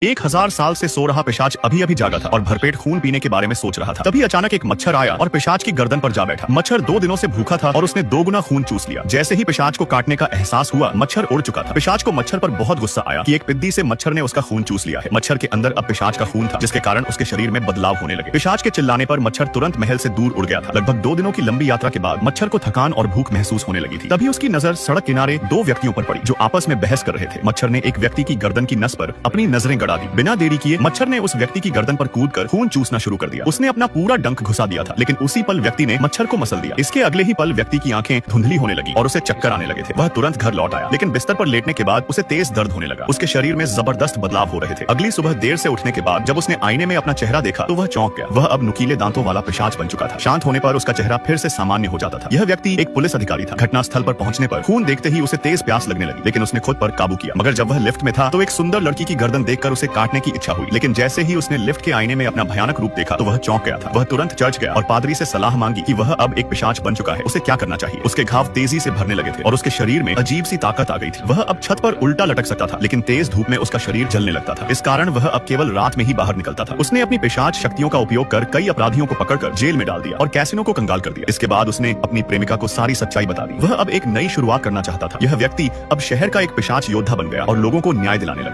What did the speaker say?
1000 साल से सो रहा पिशाच अभी अभी जागा था और भरपेट खून पीने के बारे में सोच रहा था। तभी अचानक एक मच्छर आया और पिशाच की गर्दन पर जा बैठा। मच्छर 2 दिनों से भूखा था और उसने 2 गुना खून चूस लिया। जैसे ही पिशाच को काटने का एहसास हुआ, मच्छर उड़ चुका था। पिशाच को मच्छर पर बहुत गुस्सा आया कि एक पिद्दी से मच्छर ने उसका खून चूस लिया है। मच्छर के अंदर अब पिशाच का खून था, जिसके कारण उसके शरीर में बदलाव होने लगे। पिशाच के चिल्लाने पर मच्छर तुरंत महल से दूर उड़ गया था। लगभग 2 दिनों की लंबी यात्रा के बाद मच्छर को थकान और भूख महसूस होने लगी थी। तभी उसकी नजर सड़क किनारे 2 व्यक्तियों पर पड़ी जो आपस में बहस कर रहे थे। मच्छर ने एक व्यक्ति की गर्दन की नस पर अपनी नजरें गड़ा दी। बिना देरी किए मच्छर ने उस व्यक्ति की गर्दन पर कूदकर खून चूसना शुरू कर दिया। उसने अपना पूरा डंक घुसा दिया था, लेकिन उसी पल व्यक्ति ने मच्छर को मसल दिया। इसके अगले ही पल व्यक्ति की आंखें धुंधली होने लगी और उसे चक्कर आने लगे थे। वह तुरंत घर लौट आया, लेकिन बिस्तर पर लेटने के बाद उसे तेज दर्द होने लगा। उसके शरीर में जबरदस्त बदलाव हो रहे थे। अगली सुबह देर से उठने के बाद जब उसने आईने में अपना चेहरा देखा तो वह चौंक गया। वह अब नुकीले दांतों वाला पिशाच बन चुका था। शांत होने पर उसका चेहरा फिर से सामान्य हो जाता था। यह व्यक्ति एक पुलिस अधिकारी था। घटनास्थल पर पहुंचने पर खून देखते ही उसे तेज प्यास लगने लगी, लेकिन उसने खुद पर काबू किया। मगर जब वह लिफ्ट में था तो एक सुंदर लड़की की गर्दन देखकर उसे काटने की इच्छा हुई, लेकिन जैसे ही उसने लिफ्ट के आईने में अपना भयानक रूप देखा तो वह चौंक गया था। वह तुरंत चर्च गया और पादरी से सलाह मांगी कि वह अब एक पिशाच बन चुका है, उसे क्या करना चाहिए। उसके घाव तेजी से भरने लगे थे और उसके शरीर में अजीब सी ताकत आ गई थी। वह अब छत पर उल्टा लटक सकता था, लेकिन तेज धूप में उसका शरीर जलने लगता था। इस कारण वह अब केवल रात में ही बाहर निकलता था। उसने अपनी पिशाच शक्तियों का उपयोग कर कई अपराधियों को पकड़कर जेल में डाल दिया और कैसिनो को कंगाल कर दिया। इसके बाद उसने अपनी प्रेमिका को सारी सच्चाई बता दी। वह अब एक नई शुरुआत करना चाहता था। यह व्यक्ति अब शहर का एक पिशाच योद्धा बन गया और लोगों को न्याय दिलाने लगा।